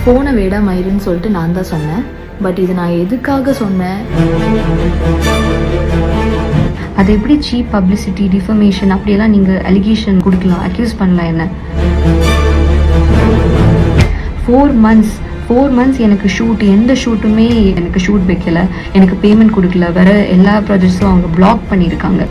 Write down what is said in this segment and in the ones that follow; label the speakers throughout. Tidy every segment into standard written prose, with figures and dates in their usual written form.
Speaker 1: ஃபோனை விட மயிருன்னு சொல்லிட்டு நான் தான் சொன்னேன். பட் இது நான் எதுக்காக சொன்னேன்?
Speaker 2: அது எப்படி சீப் பப்ளிசிட்டி, டிஃபமேஷன் அப்படியெல்லாம் நீங்கள் அலிகேஷன் கொடுக்கலாம், அக்யூஸ் பண்ணலாம் என்ன? 4 months எனக்கு ஷூட், எந்த ஷூட்டுமே எனக்கு ஷூட் வைக்கல, எனக்கு பேமெண்ட் கொடுக்கல, வேற எல்லா ப்ராஜெக்ட்ஸும் அவங்க பிளாக் பண்ணியிருக்காங்க.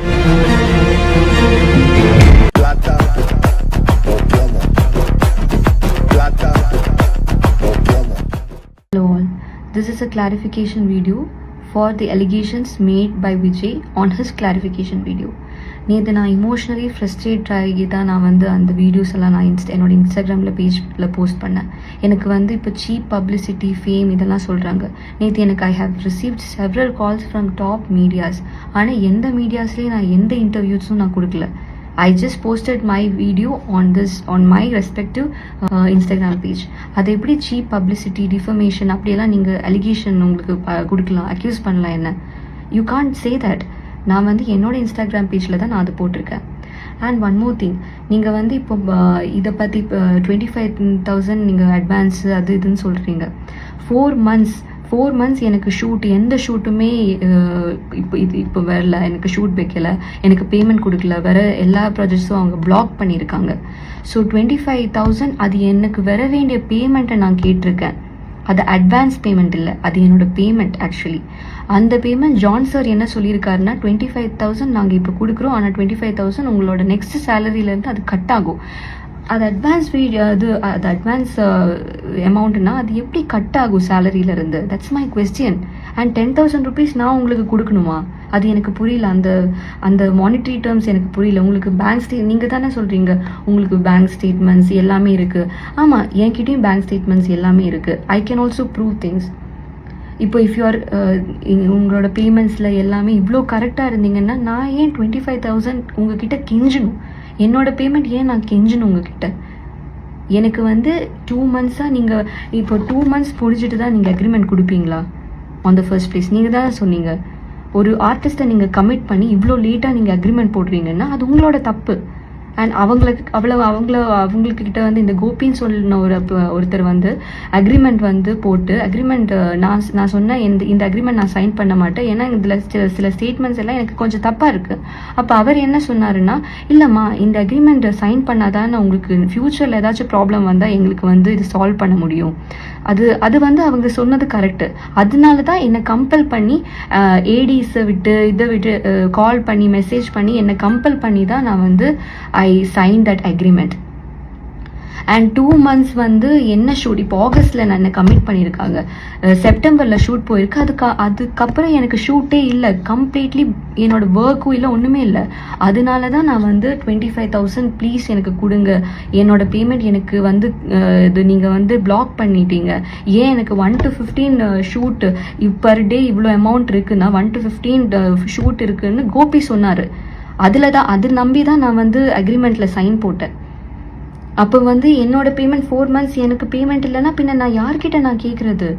Speaker 2: Hello all, this is a clarification video for the allegations made by Vijay on his clarification video. நேற்று நான் இமோஷ்னலி ஃப்ரஸ்ட்ரேட் ஆகி தான் நான் அந்த வீடியோஸ் எல்லாம் நான் என்னோட இன்ஸ்டாகிராமில் பேஜில் போஸ்ட் பண்ணேன். எனக்கு இப்போ சீப் பப்ளிசிட்டி, ஃபேம் இதெல்லாம் சொல்கிறாங்க. நேற்று எனக்கு I have received several calls from top medias. ஆனால் எந்த மீடியாஸ்லேயும் நான் எந்த இன்டர்வியூஸும் நான் கொடுக்கல. I just posted my video on my respective Instagram page. அது எப்படி சீப் பப்ளிசிட்டி, டிஃபமேஷன் அப்படியெல்லாம் நீங்கள் அலிகேஷன் உங்களுக்கு கொடுக்கலாம், அக்யூஸ் பண்ணலாம் என்ன? You can't say that. நான் என்னோட இன்ஸ்டாகிராம் பேஜில் தான் நான் அது போட்டிருக்கேன். அண்ட் ஒன் மோர் திங், நீங்கள் இப்போ இதை பற்றி 25,000 நீங்கள் அட்வான்ஸு அது இதுன்னு சொல்கிறீங்க. 4 months எனக்கு ஷூட், எந்த ஷூட்டுமே இப்போ வரல, எனக்கு ஷூட் வைக்கல, எனக்கு பேமெண்ட் கொடுக்கல, வேற எல்லா ப்ராஜெக்ட்ஸும் அவங்க பிளாக் பண்ணியிருக்காங்க. ஸோ 25,000 அது எனக்கு வர வேண்டிய பேமெண்ட்டை நான் கேட்டிருக்கேன். அது அட்வான்ஸ் பேமெண்ட் இல்லை, அது என்னோட பேமெண்ட் ஆக்சுவலி. அந்த பேமெண்ட் ஜான் சார் என்ன சொல்லியிருக்காருன்னா 25,000 நாங்கள் இப்போ கொடுக்குறோம், ஆனால் 25,000 உங்களோட நெக்ஸ்ட் சேலரியிலேருந்து அது கட் ஆகும். அது அட்வான்ஸ் அது அட்வான்ஸ் அமௌண்ட்னா அது எப்படி கட் ஆகும் சேலரியிலேருந்து? That's my question. And 10,000 rupees நான் உங்களுக்கு கொடுக்கணுமா? அது எனக்கு புரியல. அந்த மானிட்டரி டேர்ம்ஸ் எனக்கு புரியல. உங்களுக்கு பேங்க் நீங்கள் தானே சொல்கிறீங்க உங்களுக்கு பேங்க் ஸ்டேட்மெண்ட்ஸ் எல்லாமே இருக்குது. ஆமாம், என்கிட்டையும் பேங்க் ஸ்டேட்மெண்ட்ஸ் எல்லாமே இருக்குது. I can also prove things. இப்போ இஃப் யூஆர் உங்களோட பேமெண்ட்ஸில் எல்லாமே இவ்வளோ கரெக்டாக இருந்தீங்கன்னா நான் ஏன் 25,000 உங்ககிட்ட கெஞ்சணும்? என்னோட பேமெண்ட் ஏன் நான் கெஞ்சணும் உங்ககிட்ட? எனக்கு 2 months நீங்கள் இப்போ 2 months முடிச்சுட்டு தான் நீங்கள் அக்ரிமெண்ட் கொடுப்பீங்களா? ஆன் த ஃபர்ஸ்ட் பிளேஸ் நீங்கள் தான் சொன்னீங்க. ஒரு ஆர்டிஸ்ட்டை நீங்கள் கமிட் பண்ணி இவ்வளோ லேட்டாக நீங்கள் அக்ரிமெண்ட் போடுறீங்கன்னா அது உங்களோட தப்பு. அண்ட் அவங்கக்கிட்ட இந்த கோபின்னு சொன்ன ஒருத்தர் அக்ரிமெண்ட் போட்டு அக்ரிமெண்ட் நான் சொன்னேன் இந்த அக்ரிமெண்ட் நான் சைன் பண்ண மாட்டேன், ஏன்னா இதில் சில ஸ்டேட்மெண்ட்ஸ் எல்லாம் எனக்கு கொஞ்சம் தப்பாக இருக்குது. அப்போ அவர் என்ன சொன்னாருன்னா, இல்லைம்மா இந்த அக்ரிமெண்ட் சைன் பண்ணாதான் உங்களுக்கு ஃப்யூச்சரில் ஏதாச்சும் ப்ராப்ளம் வந்தால் எங்களுக்கு இது சால்வ் பண்ண முடியும். அது அவங்க சொன்னது கரெக்டு. அதனால தான் என்னை கம்பல் பண்ணி ஏடிஸை விட்டு கால் பண்ணி மெசேஜ் பண்ணி என்னை கம்பல் பண்ணி தான் நான் I signed that agreement. And 2 months என்ன ஷூட் இப்போ ஆகஸ்டில் நான் என்ன கமிட் பண்ணியிருக்காங்க, செப்டம்பரில் ஷூட் போயிருக்கு. அதுக்கப்புறம் எனக்கு ஷூட்டே இல்லை, கம்ப்ளீட்லி என்னோட ஒர்க்கும் இல்லை, ஒன்றுமே இல்லை. அதனால தான் நான் 25,000 ப்ளீஸ் எனக்கு கொடுங்க, என்னோட பேமெண்ட் எனக்கு இது நீங்கள் பிளாக் பண்ணிட்டீங்க. ஏன் எனக்கு 1 to 15 ஷூட் பர் டே இவ்வளோ அமௌண்ட் இருக்குன்னா 1 to 15 ஷூட் இருக்குன்னு கோபி சொன்னார். அது நம்பி தான் நான் அக்ரிமெண்ட்டில் சைன் போட்டேன். அப்போ என்னோட பேமெண்ட் 4 months எனக்கு பேமெண்ட் இல்லைன்னா பின்ன நான் யார்கிட்ட நான் கேட்குறது?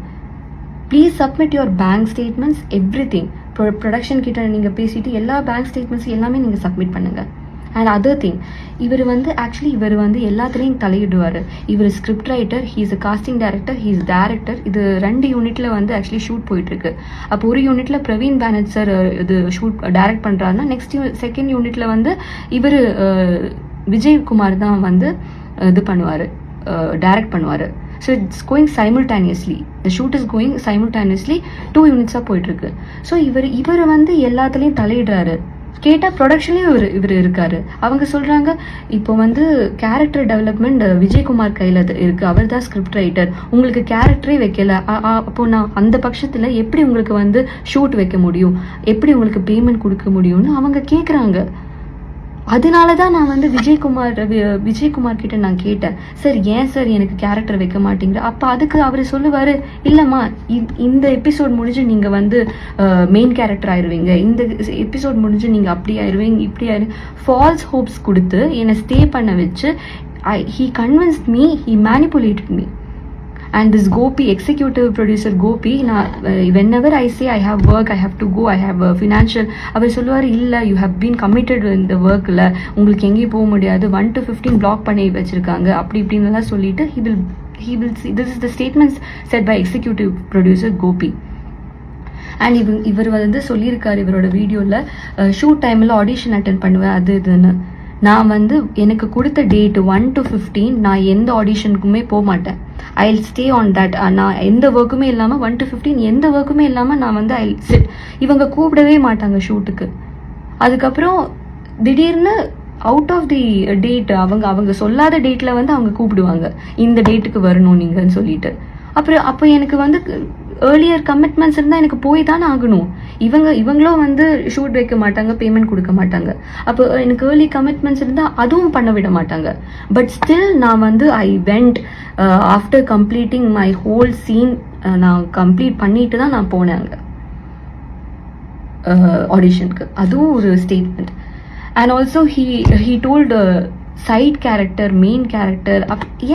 Speaker 2: Please submit your bank statements, everything. Production கிட்ட நீங்கள் பேசிட்டு எல்லா பேங்க் ஸ்டேட்மெண்ட்ஸ் எல்லாமே நீங்கள் சப்மிட் பண்ணுங்கள். அண்ட் அதர் திங், இவர் ஆக்சுவலி எல்லாத்துலேயும் தலையிடுவார். இவர் script writer, he is a costing director, he is director. இது 2 யூனிட்டில் ஆக்சுவலி ஷூட் போயிட்டுருக்கு. அப்போ ஒரு யூனிட்டில் பிரவீன் பேனட் சார் இது ஷூட் டைரக்ட் பண்ணுறாருன்னா செகண்ட் யூனிட்டில் இவர் விஜயகுமார் தான் இது பண்ணுவார், டைரக்ட் பண்ணுவார். So it's going simultaneously, the shoot is going simultaneously 2 யூனிட்ஸாக போயிட்டுருக்கு. ஸோ இவர் எல்லாத்துலேயும் தலையிடுறாரு. கேட்டால் ப்ரொடக்ஷன்லேயும் இவர் இருக்காரு. அவங்க சொல்கிறாங்க இப்போ கேரக்டர் டெவலப்மெண்ட் விஜயகுமார் கையில் இருக்குது, அவர் தான் ஸ்கிரிப்ட் ரைட்டர், உங்களுக்கு கேரக்டரே வைக்கல. அப்போது நான் அந்த பட்சத்தில் எப்படி உங்களுக்கு ஷூட் வைக்க முடியும், எப்படி உங்களுக்கு பேமெண்ட் கொடுக்க முடியும்னு அவங்க கேட்குறாங்க. அதனால தான் நான் விஜயகுமார் கிட்ட நான் கேட்டேன், சார் ஏன் சார் எனக்கு கேரக்டர் வைக்க மாட்டேங்கிற? அப்போ அதுக்கு அவர் சொல்லுவார், இல்லைம்மா இந்த எபிசோட் முடிஞ்சு நீங்கள் மெயின் கேரக்டர் ஆயிடுவீங்க, இந்த எபிசோட் முடிஞ்சு நீங்கள் அப்படி ஆயிடுவீங்க, இப்படி ஃபால்ஸ் ஹோப்ஸ் கொடுத்து என்னை ஸ்டே பண்ண வச்சு he convinced me, he manipulated me. And this Gopi, executive producer Gopi, whenever I say I have work, I have to go, I have financial, அவர் சொல்லுவார், இல்லை you have been committed in the work, உங்களுக்கு எங்கேயும் போக முடியாது, 1 to 15 black பண்ணி வச்சுருக்காங்க, அப்படி இப்படின்னுலாம் சொல்லிட்டு he will he will see, this is the statements said by executive producer Gopi. And இவர் வந்து சொல்லியிருக்காரு இவரோட வீடியோவில், ஷூட் டைமில் ஆடிஷன் அட்டன் பண்ணுவேன் அது இதுன்னு. நான் வந்து எனக்கு கொடுத்த டேட் 1 to 15 நான் எந்த ஆடிஷனுக்குமே போக மாட்டேன். I will stay on that. நான் எந்த ஒர்க்குமே இல்லாமல் 1 to 15 எந்த ஒர்க்குமே இல்லாமல் நான் வந்து ஐ சிட். இவங்க கூப்பிடவே மாட்டாங்க ஷூட்டுக்கு. அதுக்கப்புறம் திடீர்னு அவுட் ஆஃப் தி டேட் அவங்க சொல்லாத டேட்டில் வந்து அவங்க கூப்பிடுவாங்க, இந்த டேட்டுக்கு வரணும் நீங்கன்னு சொல்லிட்டு. அப்போ எனக்கு வந்து ஏர்லியர் கமிட்மெண்ட்ஸ் இருந்தால் எனக்கு போய் தானே ஆகணும். இவங்களும் வந்து ஷூட் வைக்க மாட்டாங்க, பேமெண்ட் கொடுக்க மாட்டாங்க. அப்போ எனக்கு ஏர்லி கமிட்மெண்ட்ஸ் இருந்தால் அதுவும் பண்ண விட மாட்டாங்க. பட் ஸ்டில் நான் வந்து I went after completing my whole scene. நான் கம்ப்ளீட் பண்ணிட்டு தான் நான் போனேன் அங்கே ஆடிஷனுக்கு. அதுவும் ஒரு statement. And also he told side character, main character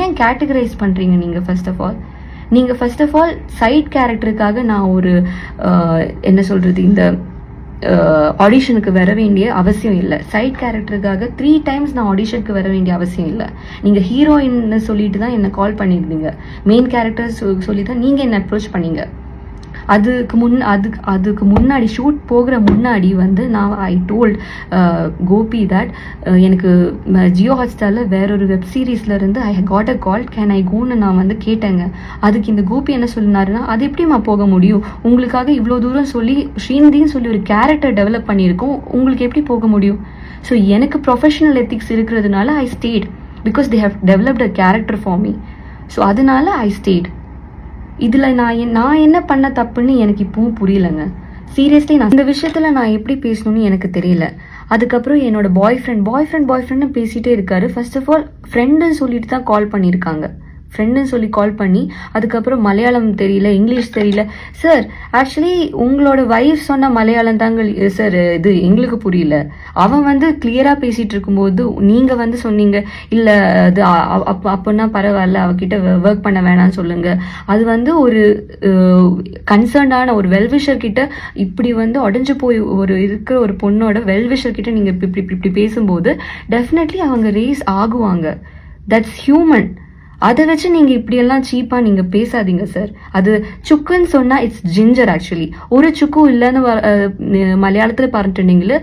Speaker 2: ஏன் கேட்டகரைஸ் பண்ணுறீங்க நீங்கள்? ஃபர்ஸ்ட் ஆஃப் ஆல் சைட் கேரக்டருக்காக நான் ஒரு என்ன சொல்கிறது, இந்த ஆடிஷனுக்கு வர வேண்டிய அவசியம் இல்லை. சைட் கேரக்டருக்காக 3 times நான் ஆடிஷனுக்கு வர வேண்டிய அவசியம் இல்லை. நீங்கள் ஹீரோயின்னு சொல்லிட்டு தான் என்னை கால் பண்ணியிருந்தீங்க, மெயின் கேரக்டர் சொல்லி தான் நீங்கள் என்னை அப்ரோச் பண்ணீங்க. அதுக்கு முன்னாடி ஷூட் போகிற முன்னாடி வந்து நான் ஐ டோல்ட் கோபி தட் எனக்கு ஜியோ ஹாட்ஸ்டாரில் வேறொரு வெப் சீரீஸ்ல இருந்து I got a call, can I கோன்னு நான் வந்து கேட்டேங்க. அதுக்கு இந்த கோபி என்ன சொல்லினாருன்னா, அது எப்படிமா போக முடியும், உங்களுக்காக இவ்வளோ தூரம் சொல்லி ஸ்ரீநிதின்னு சொல்லி ஒரு கேரக்டர் டெவலப் பண்ணியிருக்கோம், உங்களுக்கு எப்படி போக முடியும்? ஸோ எனக்கு ப்ரொஃபஷனல் எத்திக்ஸ் இருக்கிறதுனால I state, because they have developed a character for me. So அதனால ஐ ஸ்டேட். இதில் நான் என்ன பண்ண தப்புன்னு எனக்கு இப்பவும் புரியலைங்க. சீரியஸ்லி நான் இந்த விஷயத்தில் நான் எப்படி பேசணும்னு எனக்கு தெரியல. அதுக்கப்புறம் என்னோட பாய் ஃப்ரெண்ட்னு பேசிகிட்டே இருக்காரு. ஃபர்ஸ்ட் ஆஃப் ஆல் ஃப்ரெண்டுன்னு சொல்லிட்டு தான் கால் பண்ணியிருக்காங்க. ஃப்ரெண்டுன்னு சொல்லி கால் பண்ணி அதுக்கப்புறம் மலையாளம் தெரியல, இங்கிலீஷ் தெரியல. சார் ஆக்சுவலி உங்களோட வைஃப் சொன்ன மலையாளம் தாங்க சார், இது எங்களுக்கு புரியல. அவன் வந்து கிளியராக பேசிகிட்டு இருக்கும்போது நீங்கள் வந்து சொன்னீங்க, இல்லை அது அப்போன்னா பரவாயில்ல, அவகிட்ட ஒர்க் பண்ண வேணாம்னு சொல்லுங்கள். அது வந்து ஒரு கன்சர்ன்டான ஒரு வெல்விஷர் கிட்ட இப்படி வந்து உடஞ்சு போய் ஒரு இருக்கிற ஒரு பொண்ணோட வெல்விஷர் கிட்ட நீங்கள் இப்படி பேசும்போது டெஃபினெட்லி அவங்க ரேஸ் ஆகுவாங்க. That's human. அதை வச்சு நீங்கள் இப்படியெல்லாம் சீப்பாக நீங்கள் பேசாதீங்க சார். அது சுக்குன்னு சொன்னால் இட்ஸ் ஜிஞ்சர். ஆக்சுவலி ஒரு சுக்கும் இல்லைன்னு மலையாளத்தில் பார்த்துட்டீங்களே,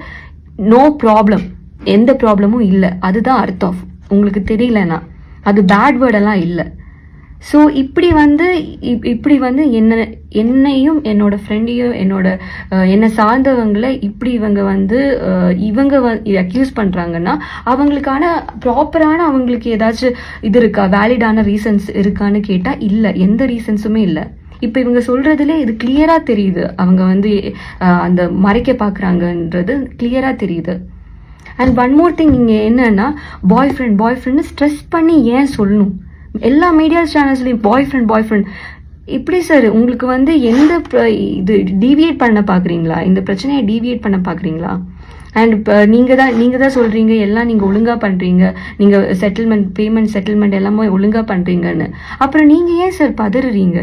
Speaker 2: நோ ப்ராப்ளம், எந்த ப்ராப்ளமும் இல்லை, அதுதான் அர்த்தம். உங்களுக்கு தெரியலன்னா அது பேட் வேர்டெல்லாம் இல்லை. ஸோ இப்படி வந்து என்னையும் என்னோட ஃப்ரெண்டையும் என்னை சார்ந்தவங்களை இப்படி இவங்க அக்யூஸ் பண்ணுறாங்கன்னா அவங்களுக்கான ப்ராப்பரான அவங்களுக்கு ஏதாச்சும் இது இருக்கா, வேலிடான ரீசன்ஸ் இருக்கான்னு கேட்டால் இல்லை, எந்த ரீசன்ஸுமே இல்லை. இப்போ இவங்க சொல்கிறதுலே இது கிளியராக தெரியுது, அவங்க வந்து அந்த மறைக்க பார்க்குறாங்கன்றது கிளியராக தெரியுது. அண்ட் ஒன் மோர் திங், நீங்கள் என்னன்னா பாய் ஃப்ரெண்ட் ஸ்ட்ரெஸ் பண்ணி ஏன் சொல்லணும்? எல்லா மீடியா சேனல்ஸ்லையும் பாய் ஃப்ரெண்ட் இப்படி சார் உங்களுக்கு வந்து எந்த இது டீவியேட் பண்ண பார்க்குறீங்களா? இந்த பிரச்சனையை டீவியேட் பண்ண பார்க்குறீங்களா? அண்ட் இப்போ நீங்கள் தான் சொல்கிறீங்க எல்லாம் நீங்கள் ஒழுங்காக பண்ணுறீங்க, நீங்கள் பேமெண்ட் செட்டில்மெண்ட் எல்லாமே ஒழுங்காக பண்ணுறீங்கன்னு. அப்புறம் நீங்கள் ஏன் சார் பதறுறீங்க?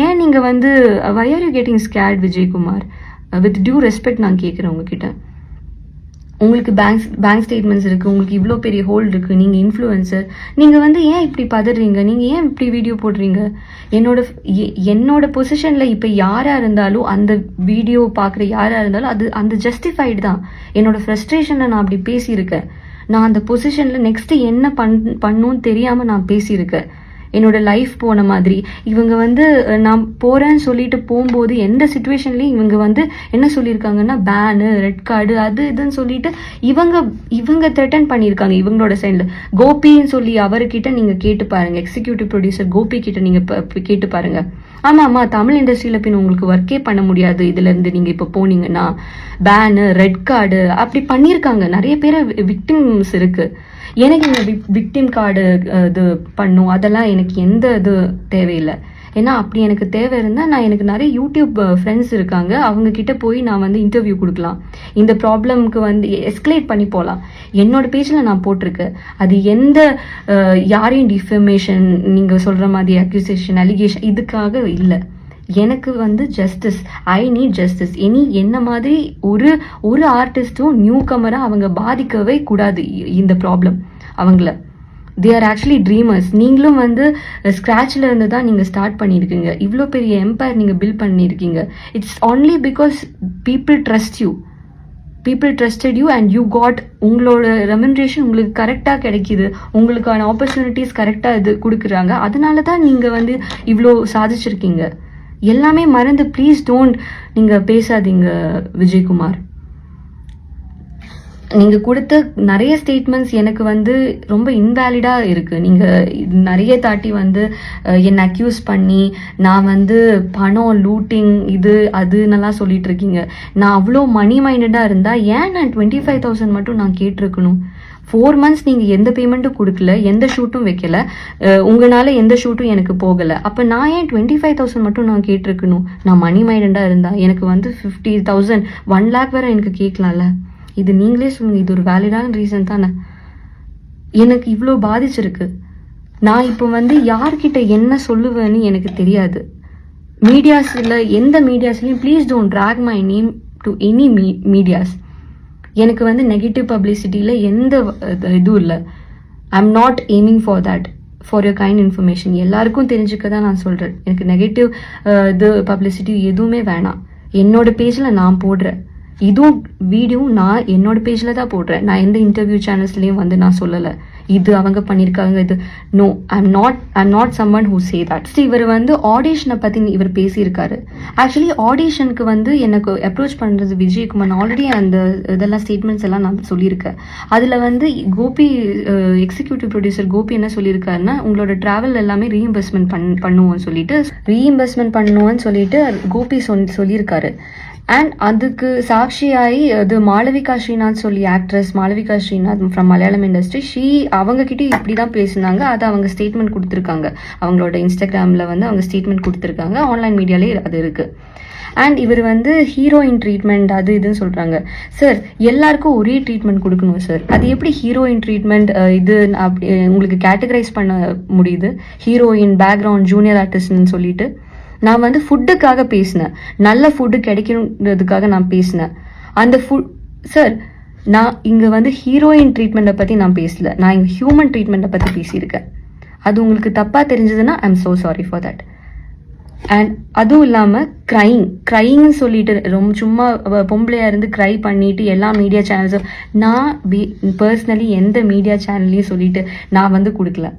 Speaker 2: ஏன் நீங்கள் வந்து why are you getting scared Vijayakumar? With due respect நான் கேட்குறேன் உங்ககிட்ட. உங்களுக்கு பேங்க் ஸ்டேட்மெண்ட்ஸ் இருக்குது, உங்களுக்கு இவ்வளோ பெரிய ஹோல்டு இருக்குது, நீங்கள் இன்ஃப்ளூயன்சர், நீங்கள் வந்து ஏன் இப்படி பதறீங்க? நீங்கள் ஏன் இப்படி வீடியோ போடுறீங்க? என்னோட பொசிஷனில் இப்போ யாராக இருந்தாலும் அந்த வீடியோ பார்க்குற யாராக இருந்தாலும் அந்த ஜஸ்டிஃபைடு தான். என்னோட ஃப்ரஸ்ட்ரேஷனை நான் அப்படி பேசியிருக்கேன். நான் அந்த பொசிஷனில் நெக்ஸ்ட்டு என்ன பண்ணணும்னு தெரியாமல் நான் பேசியிருக்கேன். என்னோட லைஃப் போன மாதிரி இவங்க வந்து நான் போகிறேன்னு சொல்லிட்டு போகும்போது எந்த சுச்சுவேஷன்லேயும் இவங்க வந்து என்ன சொல்லியிருக்காங்கன்னா பேனு, ரெட் கார்டு, அது இதுன்னு சொல்லிட்டு இவங்க த்ரெட்டன் பண்ணியிருக்காங்க. இவங்களோட சைடில் கோபின்னு சொல்லி அவர்கிட்ட நீங்கள் கேட்டு பாருங்கள், எக்ஸிக்யூட்டிவ் ப்ரொடியூசர் கோபி கிட்ட நீங்கள் கேட்டு பாருங்கள். ஆமாம்மா, தமிழ் இண்டஸ்ட்ரியில் பின் உங்களுக்கு ஒர்க்கே பண்ண முடியாது, இதுலேருந்து நீங்கள் இப்போ போனீங்கன்னா பேனு, ரெட் கார்டு அப்படி பண்ணியிருக்காங்க. நிறைய பேர் விக்டிம்ஸ் இருக்குது. எனக்கு இந்த விக்டிம் கார்டு இது பண்ணும், அதெல்லாம் எனக்கு எந்த இது தேவையில்லை. ஏன்னா அப்படி எனக்கு தேவை இருந்தால் எனக்கு நிறைய யூடியூப் ஃப்ரெண்ட்ஸ் இருக்காங்க, அவங்க கிட்ட போய் நான் வந்து இன்டர்வியூ கொடுக்கலாம், இந்த ப்ராப்ளம்க்கு வந்து எஸ்கலேட் பண்ணி போகலாம். என்னோட பேஜில் நான் போட்டிருக்கேன். அது எந்த யாரையும் டிஃபமேஷன் நீங்கள் சொல்கிற மாதிரி அக்யூசேஷன், அலிகேஷன் இதுக்காக இல்லை. எனக்கு வந்து ஜஸ்டிஸ், ஐ நீட் ஜஸ்டிஸ். என்ன மாதிரி ஒரு ஆர்டிஸ்ட்டும் நியூ கமராக அவங்க பாதிக்கவே கூடாது இந்த ப்ராப்ளம் அவங்கள. They are actually dreamers. நீங்களும் வந்து ஸ்க்ராட்ச்ல இருந்து தான் நீங்கள் ஸ்டார்ட் பண்ணியிருக்கீங்க. இவ்வளோ பெரிய எம்பையர் நீங்கள் பில்ட் பண்ணியிருக்கீங்க. It's only because people trust you. People trusted you and you got. உங்களோட ரெம்யூனரேஷன் உங்களுக்கு கரெக்டாக கிடைக்கிது, உங்களுக்கான ஆப்பர்ச்சுனிட்டிஸ் கரெக்டாக இது கொடுக்குறாங்க. அதனால தான் நீங்கள் வந்து இவ்வளோ சாதிச்சிருக்கீங்க. எல்லாமே மறந்து ப்ளீஸ் டோன்ட் நீங்கள் பேசாதீங்க விஜயகுமார். நீங்கள் கொடுத்த நிறைய ஸ்டேட்மெண்ட்ஸ் எனக்கு வந்து ரொம்ப இன்வேலிடாக இருக்குது. நீங்கள் நிறைய தாட்டி வந்து என்னை அக்யூஸ் பண்ணி நான் வந்து பணம் லூட்டிங் இது அதுன்னெல்லாம் சொல்லிட்டு இருக்கீங்க. நான் அவ்வளோ மணி மைண்டடாக இருந்தால் ஏன் நான் 25,000 மட்டும் நான் கேட்டிருக்கணும்? 4 months நீங்கள் எந்த பேமெண்ட்டும் கொடுக்கல, எந்த ஷூட்டும் வைக்கல, உங்களால் எந்த ஷூட்டும் எனக்கு போகலை. அப்போ நான் ஏன் 25,000 மட்டும் நான் கேட்டிருக்கணும்? நான் மணி மைண்டடாக இருந்தால் எனக்கு வந்து 50,000 1 lakh வரை எனக்கு கேட்கலாம்ல. இது நீங்களே சொல்லுங்கள், இது ஒரு வேலிடான ரீசன் தானே? எனக்கு இவ்வளோ பாதிச்சிருக்கு. நான் இப்போ வந்து யார்கிட்ட என்ன சொல்லுவேன்னு எனக்கு தெரியாது. மீடியாஸில் எந்த மீடியாஸ்லையும் please don't drag my name to any medias. எனக்கு வந்து நெகட்டிவ் பப்ளிசிட்டியில் எந்த இதுவும் இல்லை. I am not aiming for that. For your kind information எல்லாருக்கும் தெரிஞ்சுக்க தான் நான் சொல்கிறேன். எனக்கு நெகட்டிவ் இது பப்ளிசிட்டி எதுவுமே வேணாம். என்னோட பேஜில் நான் போடுறேன். இதுவும் வீடியோவும் நான் என்னோட பேஜில் தான் போடுறேன். நான் எந்த இன்டர்வியூ சேனல்ஸ்லேயும் வந்து நான் சொல்லலை இது அவங்க பண்ணியிருக்காங்க இது. No, I'm not someone who say that. இவர் வந்து ஆடிஷனை பற்றி இவர் பேசியிருக்காரு. ஆக்சுவலி ஆடிஷனுக்கு வந்து எனக்கு அப்ரோச் பண்ணுறது விஜயகுமார். ஆல்ரெடி அந்த இதெல்லாம் ஸ்டேட்மெண்ட்ஸ் எல்லாம் நான் சொல்லியிருக்கேன். அதில் வந்து கோபி எக்ஸிக்யூட்டிவ் ப்ரொடியூசர் கோபி என்ன சொல்லியிருக்காருன்னா, உங்களோட ட்ராவல் எல்லாமே ரீஇம்பர்ஸ்மெண்ட் பண்ணுவோன்னு சொல்லிட்டு கோபி சொல்லியிருக்காரு. அண்ட் அதுக்கு சாட்சியாகி அது மாளவிகா ஸ்ரீநாத் சொல்லி actress Malavika Srinath from Malayalam industry அவங்கக்கிட்ட இப்படி தான் பேசினாங்க. அதை அவங்க ஸ்டேட்மெண்ட் கொடுத்துருக்காங்க. அவங்களோட இன்ஸ்டாகிராமில் வந்து அவங்க ஸ்டேட்மெண்ட் கொடுத்துருக்காங்க. ஆன்லைன் மீடியாலே அது இருக்குது. அண்ட் இவர் வந்து ஹீரோயின் ட்ரீட்மெண்ட் அது இதுன்னு சொல்கிறாங்க. சார் எல்லாருக்கும் ஒரே ட்ரீட்மெண்ட் கொடுக்கணும் சார். அது எப்படி ஹீரோயின் ட்ரீட்மெண்ட் இது அப்படி உங்களுக்கு கேட்டகரைஸ் பண்ண முடியுது? ஹீரோயின், பேக்ரவுண்ட், ஜூனியர் ஆர்டிஸ்ட்னு சொல்லிட்டு நான் வந்து ஃபுட்டுக்காக பேசினேன். நல்ல ஃபுட்டு கிடைக்கணுன்றதுக்காக நான் பேசினேன். அந்த சார் நான் இங்கே வந்து ஹீரோயின் ட்ரீட்மெண்ட்டை பற்றி நான் பேசல. நான் இங்கே ஹியூமன் ட்ரீட்மெண்ட்டை பற்றி பேசியிருக்கேன். அது உங்களுக்கு தப்பாக தெரிஞ்சதுன்னா I am so sorry for that. And அதுவும் இல்லாமல் க்ரைங்னு சொல்லிட்டு ரொம்ப சும்மா பொம்பளையாக இருந்து க்ரை பண்ணிட்டு எல்லா மீடியா சேனல்ஸும் நான் பர்சனலி எந்த மீடியா சேனல்லையும் சொல்லிட்டு நான் வந்து கொடுக்கல.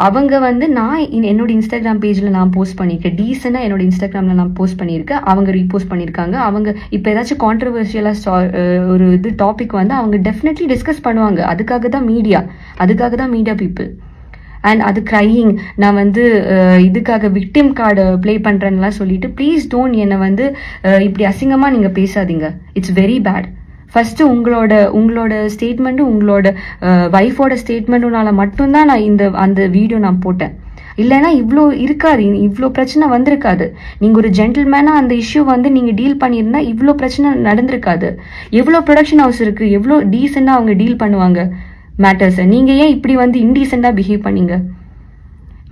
Speaker 2: அவங்க வந்து நான் என்னோட இன்ஸ்டாகிராம் பேஜில் நான் போஸ்ட் பண்ணியிருக்கேன். டீசெண்டாக என்னோட இன்ஸ்டாகிராமில் நான் போஸ்ட் பண்ணியிருக்கேன். அவங்க ரீபோஸ்ட் பண்ணியிருக்காங்க. அவங்க இப்போ ஏதாச்சும் கான்ட்ரவர்ஷியலாக ஒரு இது டாபிக் வந்து அவங்க டெஃபினெட்லி டிஸ்கஸ் பண்ணுவாங்க. அதுக்காக தான் மீடியா பீப்புள். அண்ட் அது க்ரையிங் நான் வந்து இதுக்காக விக்டிம் கார்டு ப்ளே பண்ணுறேன்னுலாம் சொல்லிட்டு ப்ளீஸ் டோன்ட் என்னை வந்து இப்படி அசிங்கமாக நீங்கள் பேசாதீங்க. It's very bad. ஃபஸ்ட்டு உங்களோட ஸ்டேட்மெண்ட்டும் உங்களோட ஒய்ஃபோட ஸ்டேட்மெண்ட்டுனால மட்டும்தான் நான் அந்த வீடியோ நான் போட்டேன். இல்லைன்னா இவ்வளோ பிரச்சனை வந்திருக்காது. நீங்கள் ஒரு ஜென்டில்மேனாக அந்த இஷ்யூ வந்து நீங்கள் டீல் பண்ணியிருந்தா இவ்வளோ பிரச்சனை நடந்திருக்காது. எவ்வளோ ப்ரொடக்ஷன் ஹவுஸ் இருக்குது, எவ்வளோ டீசெண்டாக அவங்க டீல் பண்ணுவாங்க மேட்டர்ஸை. நீங்கள் ஏன் இப்படி வந்து இன்டீசெண்டாக பிஹேவ் பண்ணீங்க?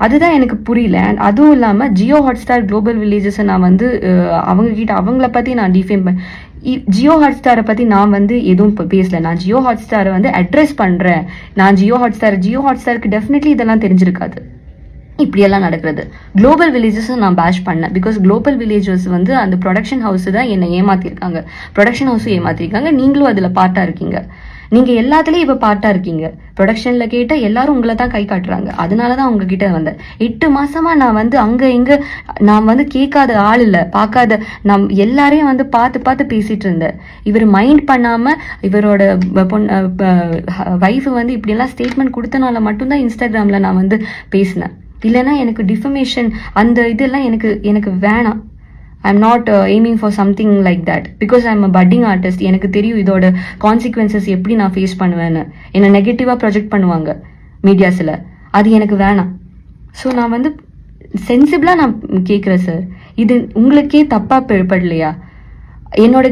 Speaker 2: அதுதான் எனக்கு புரியல. அண்ட் அதுவும் இல்லாமல் ஜியோ ஹாட்ஸ்டார் குளோபல் வில்லேஜஸை நான் வந்து அவங்கள பற்றி நான் டிஃபேம் ஜியோ ஹாட்ஸ்டாரை பற்றி நான் வந்து எதுவும் பேசல. நான் ஜியோ ஹாட்ஸ்டாரை வந்து அட்ரெஸ் பண்ணுறேன். நான் ஜியோ ஹாட்ஸ்டாருக்கு டெஃபினெட்லி இதெல்லாம் தெரிஞ்சிருக்காது இப்படியெல்லாம் நடக்கிறது. குளோபல் வில்லேஜஸும் நான் பேஷ் பண்ணேன். பிகாஸ் குளோபல் வில்லேஜஸ் வந்து அந்த ப்ரொடக்ஷன் ஹவுஸ் தான் என்னை ஏமாற்றிருக்காங்க. ப்ரொடக்ஷன் ஹவுஸும் ஏமாற்றிருக்காங்க. நீங்களும் அதில் பார்ட்டாக இருக்கீங்க. நீங்கள் எல்லாத்துலேயும் இப்போ பார்ட்டாக இருக்கீங்க. ப்ரொடக்ஷனில் கேட்டால் எல்லாரும் உங்களை தான் கை காட்டுறாங்க. அதனால தான் உங்ககிட்ட வந்தேன். 8 மாதமாக நான் வந்து அங்கே இங்கே நான் வந்து கேட்காத ஆள் இல்லை, பார்க்காத நான் எல்லாரையும் வந்து பார்த்து பேசிகிட்டு இருந்தேன். இவர் மைண்ட் பண்ணாமல் இவரோட ஒய்ஃபு வந்து இப்படியெல்லாம் ஸ்டேட்மெண்ட் கொடுத்தனால மட்டும்தான் இன்ஸ்டாகிராமில் நான் வந்து பேசினேன். இல்லைன்னா எனக்கு டிஃபமேஷன் அந்த இதெல்லாம் எனக்கு வேணாம். ஐ am not aiming for something like that. Because I am a padding artist. எனக்கு தெரியும் இதோட கான்சிக்வன்சஸ் எப்படி நான் ஃபேஸ் பண்ணுவேன்னு. என்னை நெகட்டிவாக ப்ரொஜெக்ட் பண்ணுவாங்க மீடியாஸில். அது எனக்கு வேணாம். ஸோ நான் வந்து சென்சிபிளாக நான் கேட்குறேன் சார். இது உங்களுக்கே தப்பாக படலையா? என்னோட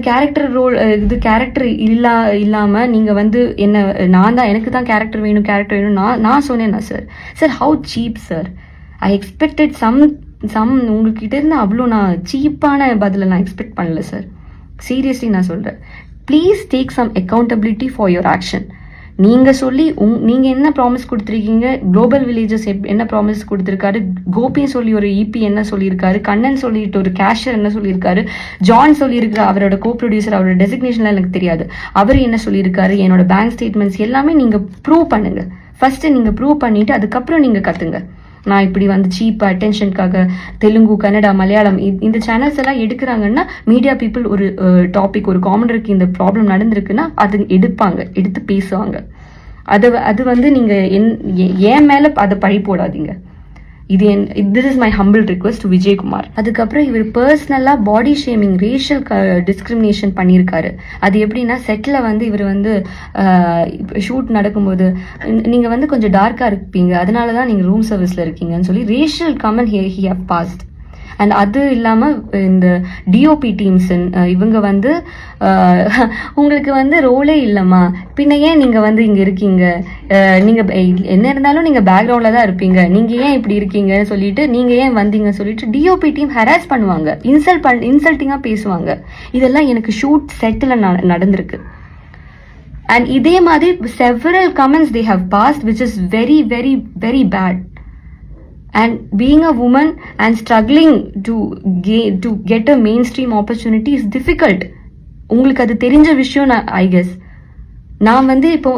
Speaker 2: கேரக்டர் இல்லாமல் நீங்கள் வந்து எனக்கு தான் கேரக்டர் வேணும் நான் சொன்னேன்னா sir how cheap sir. I expected some உங்ககிட்ட இருந்து அவ்வளோ நான் சீப்பான பதிலை நான் எக்ஸ்பெக்ட் பண்ணல சார். சீரியஸ்லி நான் சொல்கிறேன். Please take some accountability for your action. நீங்கள் சொல்லி நீங்கள் என்ன ப்ராமிஸ் கொடுத்துருக்கீங்க, குளோபல் வில்லேஜஸ் என்ன ப்ராமிஸ் கொடுத்துருக்காரு, கோபின்னு சொல்லி ஒரு இபி என்ன சொல்லியிருக்காரு, கண்ணன் சொல்லிட்டு ஒரு கேஷியர் என்ன சொல்லியிருக்காரு, ஜான் சொல்லியிருக்கிற அவரோட கோ ப்ரொடியூசர், அவரோட டெசிக்னேஷன்லாம் எனக்கு தெரியாது, அவர் என்ன சொல்லியிருக்காரு, என்னோட பேங்க் ஸ்டேட்மெண்ட்ஸ் எல்லாமே நீங்கள் ப்ரூவ் பண்ணுங்க. ஃபர்ஸ்ட் நீங்கள் ப்ரூவ் பண்ணிட்டு அதுக்கப்புறம் நீங்கள் கத்துங்க. நான் இப்படி வந்து சீப் அட்டென்ஷனுக்காக தெலுங்கு, கன்னடா, மலையாளம் இந்த சேனல்ஸ் எல்லாம் எடுக்கிறாங்கன்னா மீடியா பீப்புள் ஒரு டாபிக், ஒரு காமனருக்கு இந்த ப்ராப்ளம் நடந்திருக்குன்னா அது எடுத்து பேசுவாங்க. அது வந்து நீங்க என் மேல அதை பழி போடாதீங்க. this is my humble request to Vijayakumar. அதுக்கப்புறம் இவர் பர்சனலா பாடி ஷேமிங், ரேஷியல் டிஸ்கிரிமினேஷன் பண்ணியிருக்காரு. அது எப்படின்னா செட்டில் வந்து இவர் வந்து ஷூட் நடக்கும்போது நீங்க வந்து கொஞ்சம் டார்க்கா இருப்பீங்க, அதனாலதான் நீங்க ரூம் சர்வீஸ்ல இருக்கீங்கன்னு சொல்லி racial comment he have passed. And அது இல்லாமல் இந்த டிஓபி டீம்ஸ் இவங்க வந்து உங்களுக்கு வந்து ரோலே இல்லைம்மா, பின்ன ஏன் நீங்கள் வந்து இங்கே இருக்கீங்க, நீங்கள் என்ன இருந்தாலும் நீங்கள் பேக்ரவுண்டில் தான் இருப்பீங்க, நீங்கள் ஏன் இப்படி இருக்கீங்கன்னு சொல்லிட்டு நீங்கள் ஏன் வந்தீங்கன்னு சொல்லிட்டு டிஓபி டீம் ஹராஸ் பண்ணுவாங்க, இன்சல்ட்டிங்காக பேசுவாங்க. இதெல்லாம் எனக்கு ஷூட் செட்டில் நடந்திருக்கு. அண்ட் இதே மாதிரி several comments they have passed which is very very very bad. And being a woman and struggling to get a mainstream opportunity is difficult. உங்களுக்கு அது தெரிஞ்ச விஷயம் ஐ கெஸ். நான் வந்து இப்போ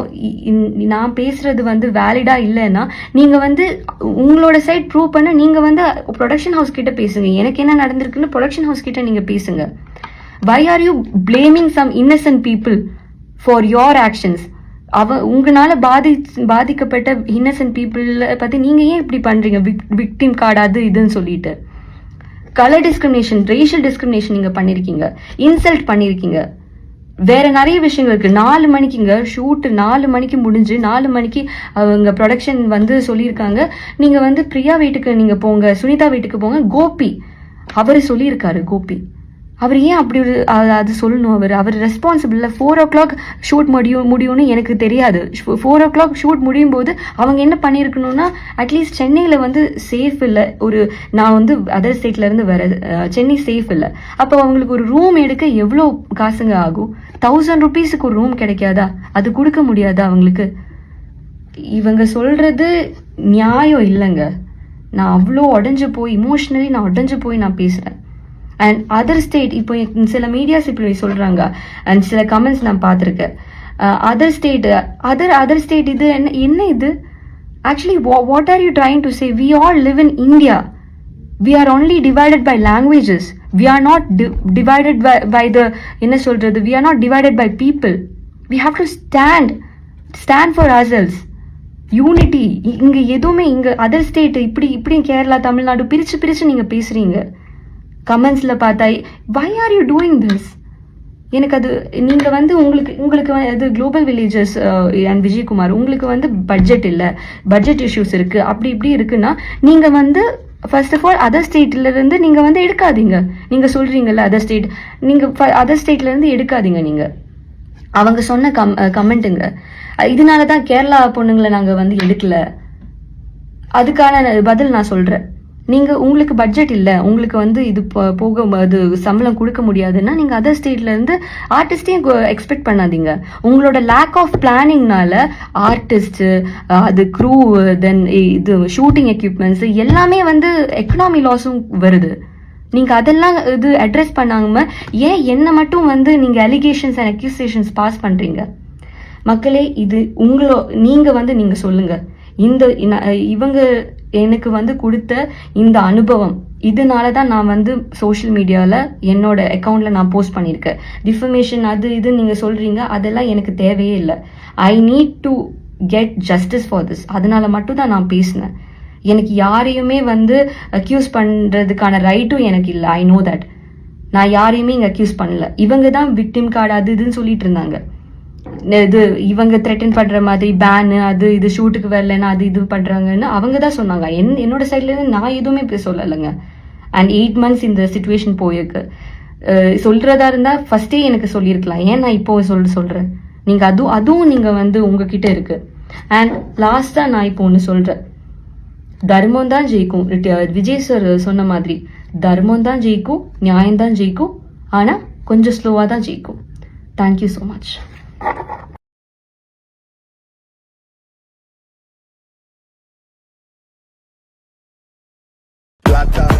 Speaker 2: நான் பேசுறது வந்து வேலிடா இல்லைன்னா நீங்க வந்து உங்களோட சைட் ப்ரூவ் பண்ண நீங்க வந்து ப்ரொடக்ஷன் ஹவுஸ் கிட்ட பேசுங்க. எனக்கு என்ன நடந்திருக்குன்னு ப்ரொடக்ஷன் ஹவுஸ் கிட்ட நீங்க பேசுங்க. why are you blaming some innocent people for your actions? உங்களால பாதிக்கப்பட்ட இன்னசென்ட் பீப்புள் பத்தி நீங்க ஏன் இப்படி பண்றீங்க, விக்டிம் கார்டு அது இதுன்னு சொல்லிட்டு. கலர் டிஸ்கிரிமினேஷன், ரேஷியல் டிஸ்கிரிமினேஷன் நீங்க பண்ணிருக்கீங்க, இன்சல்ட் பண்ணிருக்கீங்க, வேற நிறைய விஷயங்கள் இருக்கு. 4 மணிக்குங்க ஷூட், 4 மணிக்கு முடிஞ்சு 4 மணிக்கு அவங்க ப்ரொடக்ஷன் வந்து சொல்லியிருக்காங்க நீங்க வந்து பிரியா வீட்டுக்கு நீங்க போங்க, சுனிதா வீட்டுக்கு போங்க. கோபி அவரு சொல்லியிருக்காரு. கோபி அவர் ஏன் அப்படி அது சொல்லணும்? அவர் ரெஸ்பான்சிபிள். 4 o'clock ஷூட் முடியும்னு எனக்கு தெரியாது. 4 o'clock ஷூட் முடியும் போது அவங்க என்ன பண்ணியிருக்கணும்னா, அட்லீஸ்ட் சென்னையில் வந்து சேஃப் இல்லை, நான் வந்து அதர் ஸ்டேட்ல இருந்து வர, சென்னை சேஃப் இல்லை. அப்போ அவங்களுக்கு ஒரு ரூம் எடுக்க எவ்வளோ காசுங்க ஆகும்? 1000 rupeesக்கு ஒரு ரூம் கிடைக்காதா? அது கொடுக்க முடியாதா அவங்களுக்கு? இவங்க சொல்றது நியாயம் இல்லைங்க. நான் அவ்வளோ இமோஷனலி நான் உடஞ்சு போய் நான் பேசுறேன். அண்ட் அதர் ஸ்டேட், இப்போ சில மீடியாஸ் இப்படி சொல்றாங்க அண்ட் சில கமெண்ட்ஸ் நான் பார்த்துருக்கேன். அதர் ஸ்டேட் இது என்ன இது? Actually what are you trying to say? We all live in India. We are only divided by languages. We are not divided by the என்ன சொல்றது, we are not divided by people. We have to stand for ourselves. Unity. இங்க எதுவுமே இங்க other state இப்படி கேரளா, தமிழ்நாடு பிரிச்சு நீங்க பேசுறீங்க. கமெண்ட்ஸ்ல பார்த்தா why are you doing this? எனக்கு அது நீங்க வந்து உங்களுக்கு அது குளோபல் வில்லேஜஸ் அண்ட் விஜயகுமார், உங்களுக்கு வந்து பட்ஜெட் இல்லை, பட்ஜெட் இஷ்யூஸ் இருக்கு, அப்படி இப்படி இருக்குன்னா நீங்க வந்து ஃபர்ஸ்ட் ஆஃப் ஆல் அதர் ஸ்டேட்ல இருந்து நீங்க வந்து எடுக்காதீங்க. நீங்க சொல்றீங்கல்ல அதர் ஸ்டேட், நீங்க அதர் ஸ்டேட்ல இருந்து எடுக்காதீங்க. நீங்க அவங்க சொன்ன கமெண்ட்டுங்க, இதனாலதான் கேரளா பொண்ணுங்களை நாங்க வந்து எடுக்கல. அதுக்கான பதில் நான் சொல்றேன். உங்களுக்கு பட்ஜெட் இல்லை, உங்களுக்கு வந்து இது போக அது சம்பளம் கொடுக்க முடியாதுன்னா நீங்க அதர் ஸ்டேட்ல இருந்து ஆர்டிஸ்டையும் எக்ஸ்பெக்ட் பண்ணாதீங்க. உங்களோட லேக் ஆஃப் பிளானிங்னால ஆர்டிஸ்ட், அது க்ரூ, தென் இது ஷூட்டிங் எக்யூப்மெண்ட்ஸ் எல்லாமே வந்து எக்கனாமி லாஸும் வருது. நீங்க அதெல்லாம் இது அட்ரஸ் பண்ணாம ஏன் என்ன மட்டும் வந்து நீங்க அலிகேஷன்ஸ் அண்ட் அக்யூசேஷன்ஸ் பாஸ் பண்றீங்க? மக்களே, இது நீங்க வந்து நீங்க சொல்லுங்க. இவங்க எனக்கு வந்து கொடுத்த இந்த அனுபவம், இதனாலதான் நான் வந்து சோஷியல் மீடியால என்னோட அக்கௌண்ட்ல நான் போஸ்ட் பண்ணியிருக்கேன். டிஃபமேஷன் அது இது நீங்க சொல்றீங்க, அதெல்லாம் எனக்கு தேவையே இல்லை. I need to get justice for this. அதனால மட்டும் தான் நான் பேசினேன். எனக்கு யாரையுமே வந்து அக்யூஸ் பண்றதுக்கான ரைட்டும் எனக்கு இல்லை. I know that. நான் யாரையுமே இங்க அக்யூஸ் பண்ணல. இவங்க தான் விக்டிம் கார்டு அது இதுன்னு சொல்லிட்டு இருந்தாங்க. இது இவங்க த்ரெட்டன் பண்ற மாதிரி பேனு அது இது ஷூட்டுக்கு வரலன்னா அது இது பண்றாங்கன்னு அவங்க தான் சொன்னாங்க. என்னோட சைட்ல இருந்து நான் எதுவுமே சொல்லலைங்க. அண்ட் 8 months இந்த சிச்சுவேஷன் போயிருக்கு. சொல்றதா இருந்தா ஃபர்ஸ்டே எனக்கு சொல்லியிருக்கலாம். ஏன் நான் இப்போ சொல்றேன்? நீங்க அதுவும் நீங்க வந்து உங்ககிட்ட இருக்கு. அண்ட் லாஸ்டா நான் இப்போ ஒன்று சொல்றேன். தர்மம் தான் ஜெயிக்கும். விஜய் சார் சொன்ன மாதிரி தர்மம் தான் ஜெயிக்கும், நியாயம் தான் ஜெயிக்கும், ஆனா கொஞ்சம் ஸ்லோவா தான் ஜெயிக்கும். Thank you so much.
Speaker 3: தாத்தா